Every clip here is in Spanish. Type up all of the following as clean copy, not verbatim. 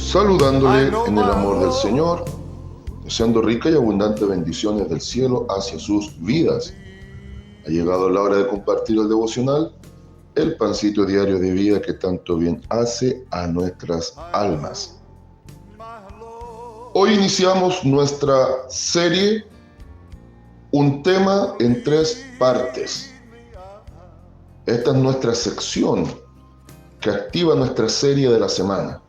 saludándole en el amor del Señor, deseando rica y abundante bendiciones del cielo hacia sus vidas. Ha llegado la hora de compartir el devocional, el pancito diario de vida que tanto bien hace a nuestras almas. Hoy iniciamos nuestra serie, un tema en 3 partes. Esta es nuestra sección que activa nuestra serie de la semana.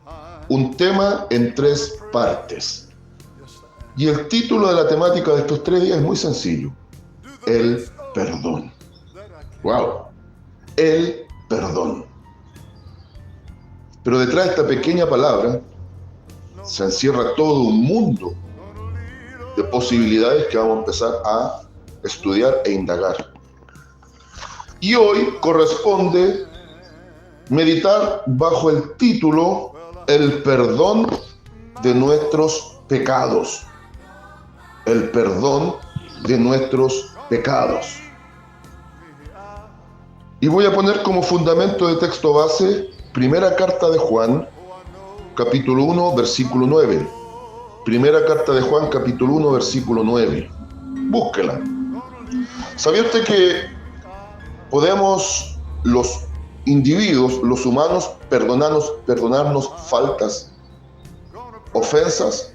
Un tema en 3 partes. Y el título de la temática de estos 3 días es muy sencillo: el perdón. ¡Wow! El perdón. Pero detrás de esta pequeña palabra se encierra todo un mundo de posibilidades que vamos a empezar a estudiar e indagar. Y hoy corresponde meditar bajo el título El perdón de nuestros pecados. El perdón de nuestros pecados. Y voy a poner como fundamento de texto base Primera Carta de Juan, capítulo 1, versículo 9. Primera Carta de Juan, capítulo 1, versículo 9. Búsquela. ¿Sabía usted que podemos los individuos, los humanos, perdonarnos faltas, ofensas?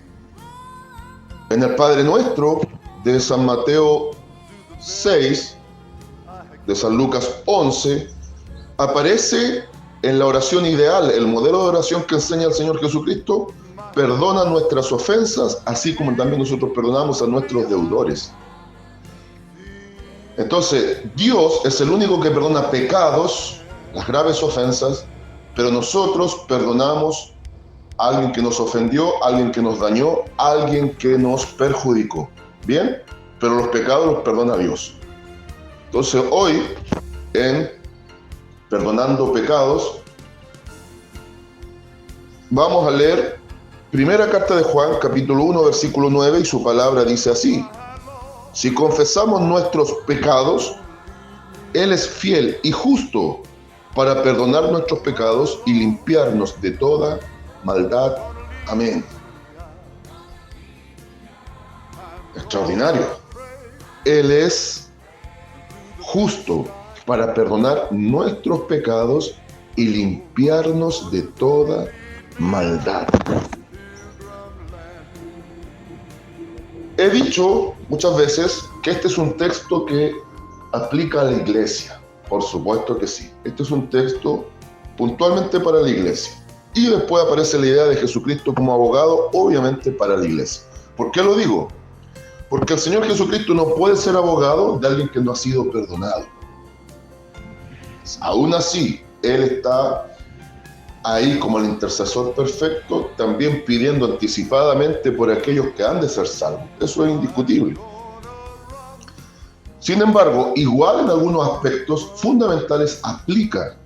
En el Padre Nuestro de San Mateo 6, de San Lucas 11, aparece en la oración ideal, el modelo de oración que enseña el Señor Jesucristo: perdona nuestras ofensas, así como también nosotros perdonamos a nuestros deudores. Entonces, Dios es el único que perdona pecados, las graves ofensas, pero nosotros perdonamos a alguien que nos ofendió, a alguien que nos dañó, a alguien que nos perjudicó. ¿Bien? Pero los pecados los perdona Dios. Entonces, hoy, en Perdonando Pecados, vamos a leer Primera Carta de Juan, capítulo 1, versículo 9, y su palabra dice así: si confesamos nuestros pecados, Él es fiel y justo para perdonar nuestros pecados y limpiarnos de toda maldad. Amén. Extraordinario. Él es justo para perdonar nuestros pecados y limpiarnos de toda maldad. He dicho muchas veces que este es un texto que aplica a la iglesia. Por supuesto que sí. Este es un texto puntualmente para la iglesia. Y después aparece la idea de Jesucristo como abogado, obviamente para la iglesia. ¿Por qué lo digo? Porque el Señor Jesucristo no puede ser abogado de alguien que no ha sido perdonado. Aún así, Él está ahí como el intercesor perfecto, también pidiendo anticipadamente por aquellos que han de ser salvos. Eso es indiscutible. Sin embargo, igual en algunos aspectos fundamentales aplica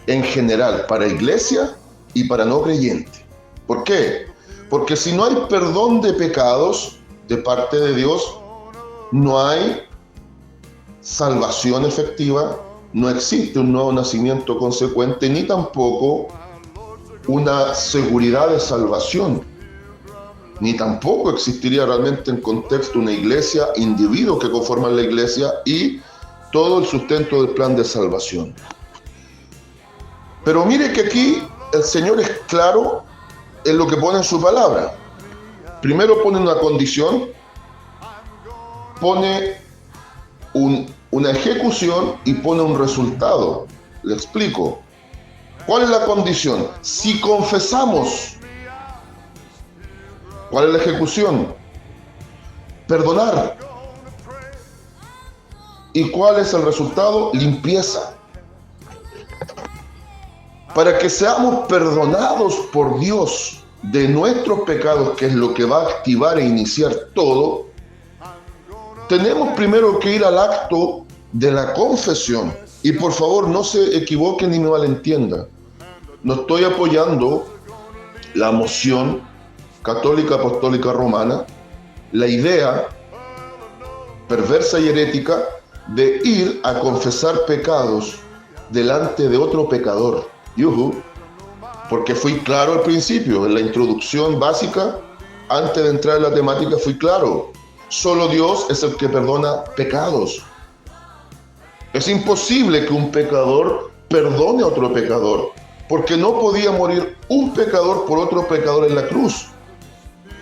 en general para iglesia y para no creyente. ¿Por qué? Porque si no hay perdón de pecados de parte de Dios, no hay salvación efectiva, no existe un nuevo nacimiento consecuente, ni tampoco una seguridad de salvación, ni tampoco existiría realmente en contexto una iglesia, individuos que conforman la iglesia y todo el sustento del plan de salvación. Pero mire que aquí el Señor es claro en lo que pone en su palabra. Primero pone una condición, pone una ejecución y pone un resultado. Le explico. ¿Cuál es la condición? Si confesamos. ¿Cuál es la ejecución? Perdonar. ¿Y cuál es el resultado? Limpieza. Para que seamos perdonados por Dios de nuestros pecados, que es lo que va a activar e iniciar todo, tenemos primero que ir al acto de la confesión. Y por favor, no se equivoquen ni me malentiendan. No estoy apoyando la moción católica apostólica romana, la idea perversa y herética de ir a confesar pecados delante de otro pecador. Porque fui claro al principio, en la introducción básica, antes de entrar en la temática, fui claro. Solo Dios es el que perdona pecados. Es imposible que un pecador perdone a otro pecador, porque no podía morir un pecador por otro pecador en la cruz.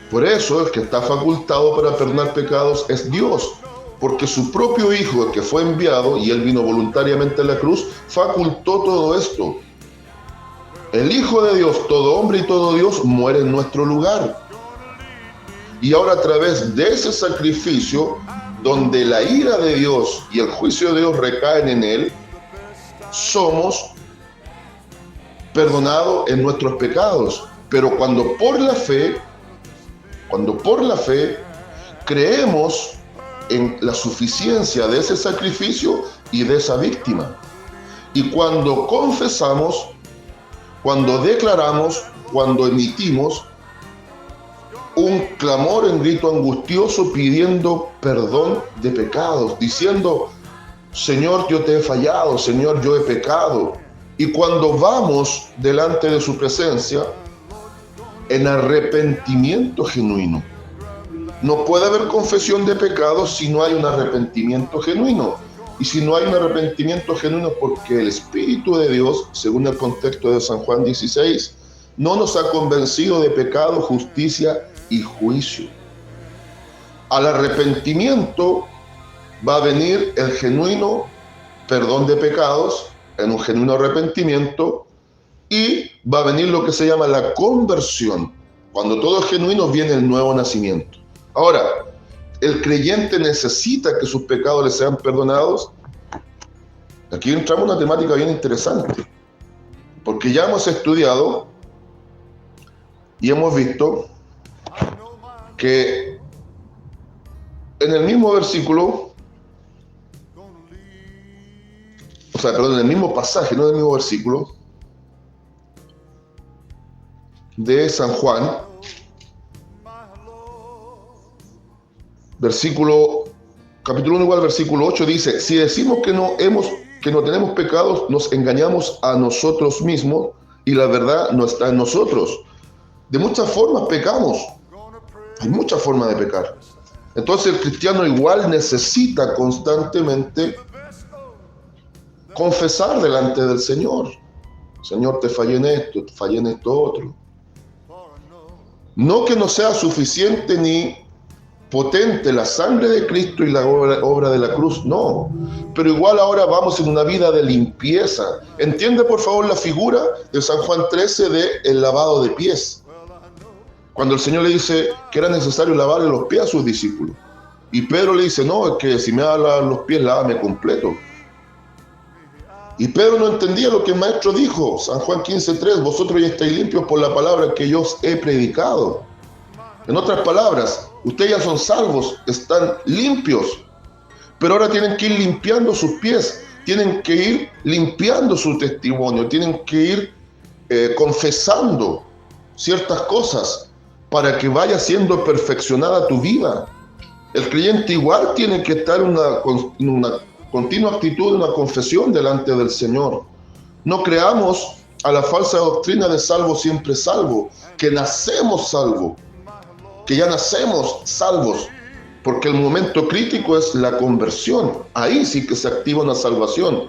Por eso el que está facultado para perdonar pecados es Dios, porque su propio Hijo, el que fue enviado, y él vino voluntariamente a la cruz, facultó todo esto. El Hijo de Dios, todo hombre y todo Dios, muere en nuestro lugar. Y ahora a través de ese sacrificio, donde la ira de Dios y el juicio de Dios recaen en él, somos perdonados en nuestros pecados. Pero cuando por la fe creemos en la suficiencia de ese sacrificio y de esa víctima. Y cuando confesamos, cuando declaramos, cuando emitimos un clamor en grito angustioso pidiendo perdón de pecados, diciendo: Señor, yo te he fallado, Señor, yo he pecado. Y cuando vamos delante de su presencia en arrepentimiento genuino. No puede haber confesión de pecados si no hay un arrepentimiento genuino. Y si no hay un arrepentimiento genuino, porque el Espíritu de Dios, según el contexto de San Juan 16, no nos ha convencido de pecado, justicia y juicio. Al arrepentimiento va a venir el genuino perdón de pecados, en un genuino arrepentimiento, y va a venir lo que se llama la conversión. Cuando todo es genuino, viene el nuevo nacimiento. Ahora, ¿el creyente necesita que sus pecados le sean perdonados? Aquí entramos en una temática bien interesante, porque ya hemos estudiado y hemos visto que en el mismo versículo, en el mismo pasaje, no en el mismo versículo de San Juan, capítulo 1 igual versículo 8 dice: si decimos que no tenemos pecados, nos engañamos a nosotros mismos y la verdad no está en nosotros. De muchas formas pecamos. Hay muchas formas de pecar. Entonces el cristiano igual necesita constantemente confesar delante del Señor. Señor, te fallé en esto, te fallé en esto otro. No que no sea suficiente ni potente la sangre de Cristo y la obra de la cruz, no. Pero igual ahora vamos en una vida de limpieza. Entiende por favor la figura de San Juan 13 de el lavado de pies. Cuando el Señor le dice que era necesario lavarle los pies a sus discípulos. Y Pedro le dice: no, es que si me vas a lavar los pies, lávame completo. Y Pedro no entendía lo que el maestro dijo. San Juan 15:3, vosotros ya estáis limpios por la palabra que yo os he predicado. En otras palabras, ustedes ya son salvos, están limpios, pero ahora tienen que ir limpiando sus pies, tienen que ir limpiando su testimonio, tienen que ir confesando ciertas cosas para que vaya siendo perfeccionada tu vida. El creyente igual tiene que estar en una continua actitud, una confesión delante del Señor. No creamos a la falsa doctrina de salvo siempre salvo, que nacemos salvos, que ya nacemos salvos, porque el momento crítico es la conversión. Ahí sí que se activa una salvación,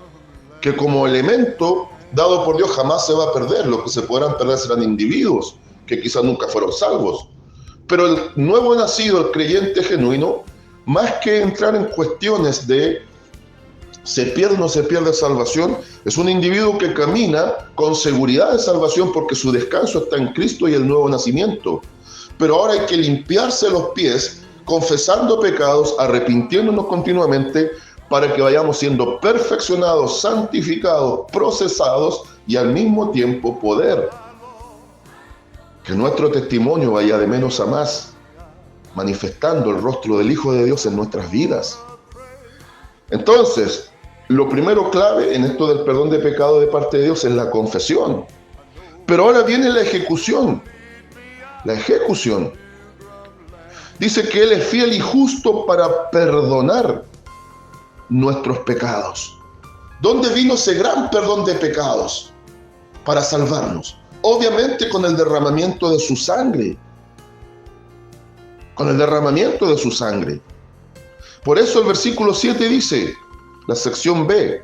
que como elemento dado por Dios jamás se va a perder. Lo que se podrán perder serán individuos que quizás nunca fueron salvos. Pero el nuevo nacido, el creyente genuino, más que entrar en cuestiones de se pierde o no se pierde salvación, es un individuo que camina con seguridad de salvación porque su descanso está en Cristo y el nuevo nacimiento. Pero ahora hay que limpiarse los pies, confesando pecados, arrepintiéndonos continuamente para que vayamos siendo perfeccionados, santificados, procesados y al mismo tiempo poder que nuestro testimonio vaya de menos a más, manifestando el rostro del Hijo de Dios en nuestras vidas. Entonces, lo primero clave en esto del perdón de pecado de parte de Dios es la confesión. Pero ahora viene la ejecución. La ejecución. Dice que Él es fiel y justo para perdonar nuestros pecados. ¿Dónde vino ese gran perdón de pecados? Para salvarnos. obviamente con el derramamiento de su sangre. Con el derramamiento de su sangre. Por eso el versículo 7 dice, la sección B,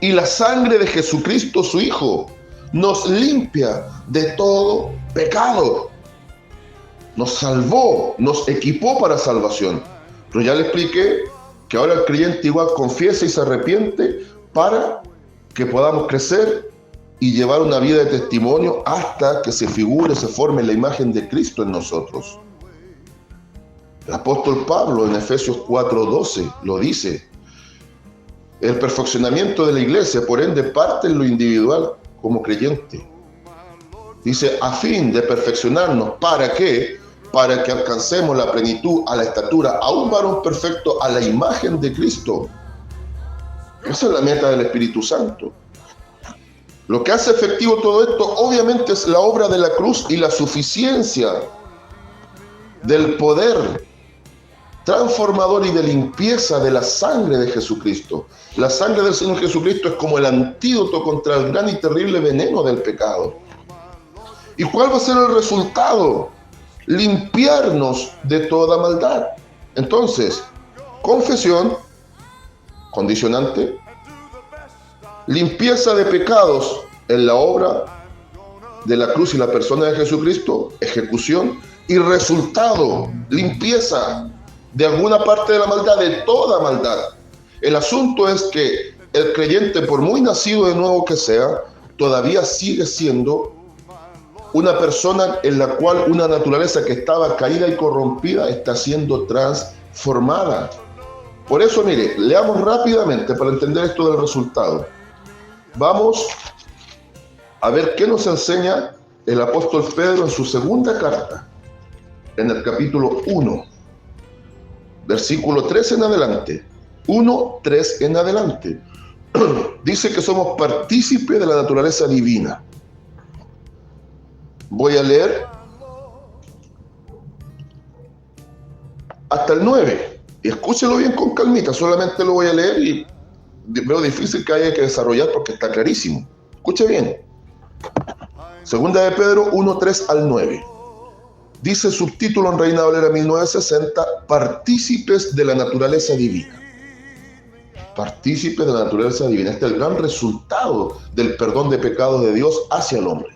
y la sangre de Jesucristo su Hijo nos limpia de todo pecado. Nos salvó, nos equipó para salvación. Pero ya le expliqué que ahora el creyente igual confiesa y se arrepiente para que podamos crecer y llevar una vida de testimonio hasta que se figure, se forme la imagen de Cristo en nosotros. El apóstol Pablo en Efesios 4:12 lo dice. El perfeccionamiento de la iglesia, por ende, parte en lo individual como creyente. Dice, a fin de perfeccionarnos, ¿para qué? Para que alcancemos la plenitud a la estatura, a un varón perfecto, a la imagen de Cristo. Esa es la meta del Espíritu Santo. Lo que hace efectivo todo esto, obviamente, es la obra de la cruz y la suficiencia del poder transformador y de limpieza de la sangre de Jesucristo. La sangre del Señor Jesucristo es como el antídoto contra el gran y terrible veneno del pecado. ¿Y cuál va a ser el resultado? Limpiarnos de toda maldad. Entonces, confesión, condicionante, limpieza de pecados en la obra de la cruz y la persona de Jesucristo, ejecución, y resultado, limpieza de alguna parte de la maldad, de toda maldad. El asunto es que el creyente, por muy nacido de nuevo que sea, todavía sigue siendo una persona en la cual una naturaleza que estaba caída y corrompida está siendo transformada. Por eso, mire, leamos rápidamente para entender esto del resultado. Vamos a ver qué nos enseña el apóstol Pedro en su segunda carta, en el capítulo 1, versículo 3 en adelante. 1:3 en adelante. Dice que somos partícipes de la naturaleza divina. Voy a leer hasta el 9. Y escúchelo bien con calmita, solamente lo voy a leer y veo difícil que haya que desarrollar porque está clarísimo. Escuche bien. Segunda de Pedro 1:3 al 9. Dice el subtítulo en Reina Valera 1960, partícipes de la naturaleza divina. Partícipes de la naturaleza divina. Este es el gran resultado del perdón de pecados de Dios hacia el hombre.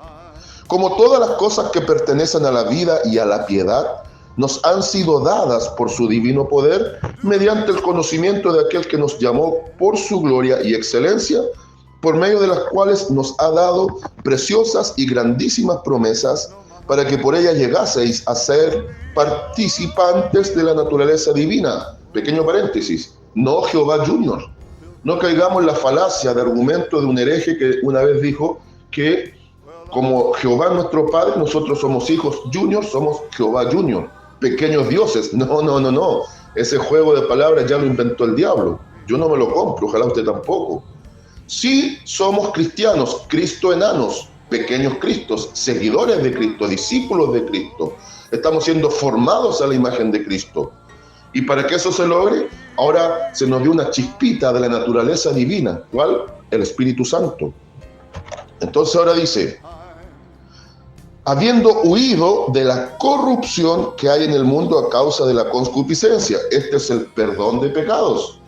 Como todas las cosas que pertenecen a la vida y a la piedad, nos han sido dadas por su divino poder, mediante el conocimiento de aquel que nos llamó por su gloria y excelencia, por medio de las cuales nos ha dado preciosas y grandísimas promesas, para que por ellas llegaseis a ser participantes de la naturaleza divina. Pequeño paréntesis, no Jehová Junior. No caigamos en la falacia de argumento de un hereje que una vez dijo que como Jehová es nuestro Padre, nosotros somos hijos junior, somos Jehová Junior, pequeños dioses. No. Ese juego de palabras ya lo inventó el diablo. Yo no me lo compro, ojalá usted tampoco. Sí somos cristianos, Cristo enanos, pequeños Cristos, seguidores de Cristo, discípulos de Cristo. Estamos siendo formados a la imagen de Cristo. Y para que eso se logre, ahora se nos dio una chispita de la naturaleza divina. ¿Cuál? El Espíritu Santo. Entonces ahora dice, habiendo huido de la corrupción que hay en el mundo a causa de la concupiscencia. Este es el perdón de pecados.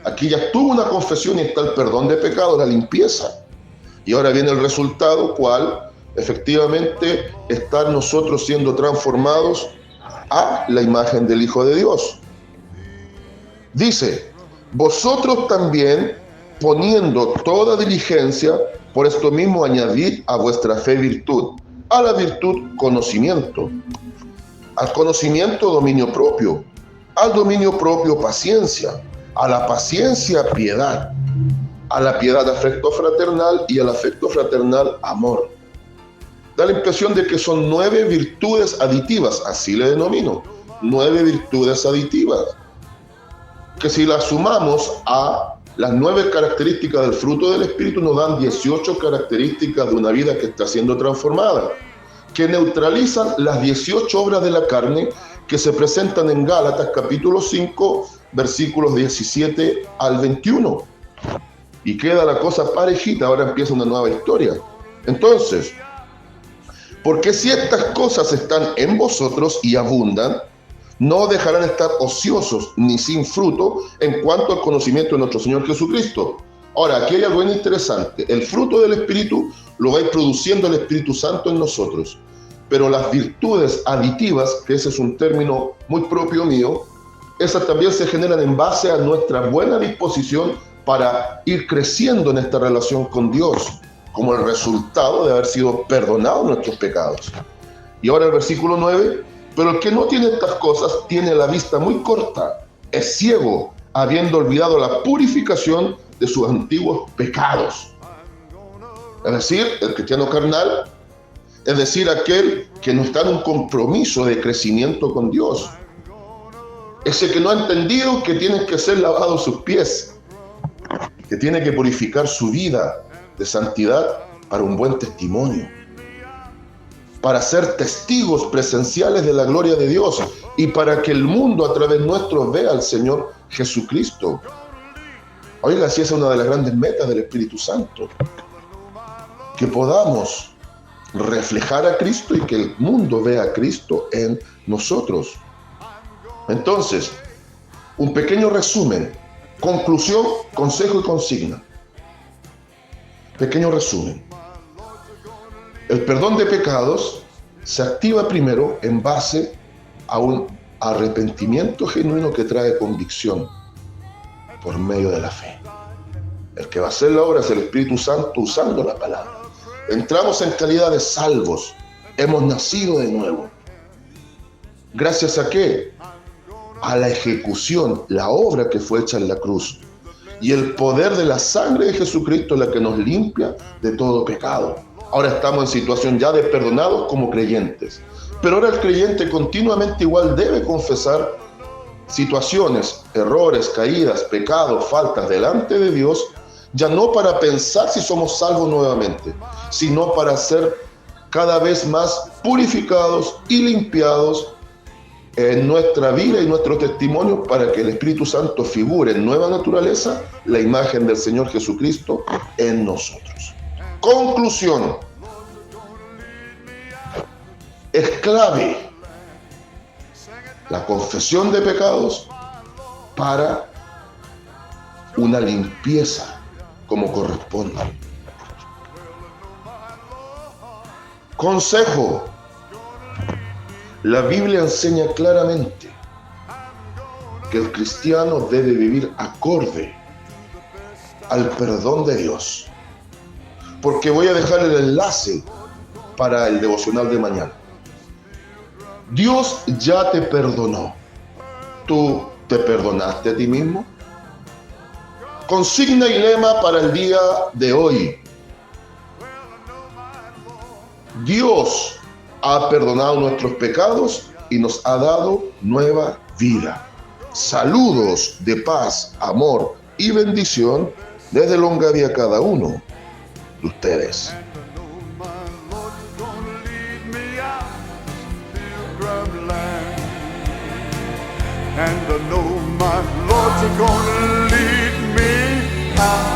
Aquí ya estuvo una confesión y está el perdón de pecados, la limpieza. Y ahora viene el resultado, ¿cuál? Efectivamente, estar nosotros siendo transformados a la imagen del Hijo de Dios. Dice, vosotros también, poniendo toda diligencia, por esto mismo añadid a vuestra fe virtud, a la virtud conocimiento, al conocimiento dominio propio, al dominio propio paciencia, a la paciencia piedad, a la piedad afecto fraternal y al afecto fraternal amor. Da la impresión de que son 9 virtudes aditivas, así le denomino, 9 virtudes aditivas, que si las sumamos a las 9 características del fruto del Espíritu nos dan 18 características de una vida que está siendo transformada, que neutralizan las 18 obras de la carne que se presentan en Gálatas capítulo 5, versículos 17 al 21. Y queda la cosa parejita, ahora empieza una nueva historia. Entonces, porque si estas cosas están en vosotros y abundan, no dejarán estar ociosos ni sin fruto en cuanto al conocimiento de nuestro Señor Jesucristo. Ahora, aquí hay algo bien interesante. El fruto del Espíritu lo va a ir produciendo el Espíritu Santo en nosotros. Pero las virtudes aditivas, que ese es un término muy propio mío, esas también se generan en base a nuestra buena disposición para ir creciendo en esta relación con Dios, como el resultado de haber sido perdonados nuestros pecados. Y ahora el versículo 9, pero el que no tiene estas cosas tiene la vista muy corta, es ciego, habiendo olvidado la purificación de sus antiguos pecados. Es decir, el cristiano carnal, es decir, aquel que no está en un compromiso de crecimiento con Dios. Ese que no ha entendido que tienen que ser lavados sus pies, que tiene que purificar su vida de santidad para un buen testimonio, para ser testigos presenciales de la gloria de Dios y para que el mundo a través nuestro vea al Señor Jesucristo. Oiga, si esa es una de las grandes metas del Espíritu Santo, que podamos reflejar a Cristo y que el mundo vea a Cristo en nosotros. Entonces, un pequeño resumen, conclusión, consejo y consigna. Pequeño resumen. El perdón de pecados se activa primero en base a un arrepentimiento genuino que trae convicción por medio de la fe. El que va a hacer la obra es el Espíritu Santo usando la palabra. Entramos en calidad de salvos. Hemos nacido de nuevo. ¿Gracias a qué? A la ejecución, la obra que fue hecha en la cruz. Y el poder de la sangre de Jesucristo es la que nos limpia de todo pecado. Ahora estamos en situación ya de perdonados como creyentes. Pero ahora el creyente continuamente igual debe confesar situaciones, errores, caídas, pecados, faltas delante de Dios, ya no para pensar si somos salvos nuevamente, sino para ser cada vez más purificados y limpiados en nuestra vida y nuestro testimonio para que el Espíritu Santo figure en nueva naturaleza la imagen del Señor Jesucristo en nosotros. Conclusión. Es clave la confesión de pecados para una limpieza como corresponde. Consejo. La Biblia enseña claramente que el cristiano debe vivir acorde al perdón de Dios. Porque voy a dejar el enlace para el devocional de mañana. Dios ya te perdonó. ¿Tú te perdonaste a ti mismo? Consigna y lema para el día de hoy. Dios ha perdonado nuestros pecados y nos ha dado nueva vida. Saludos de paz, amor y bendición desde Longaví a cada uno de ustedes. And I know my Lord's gonna lead me out.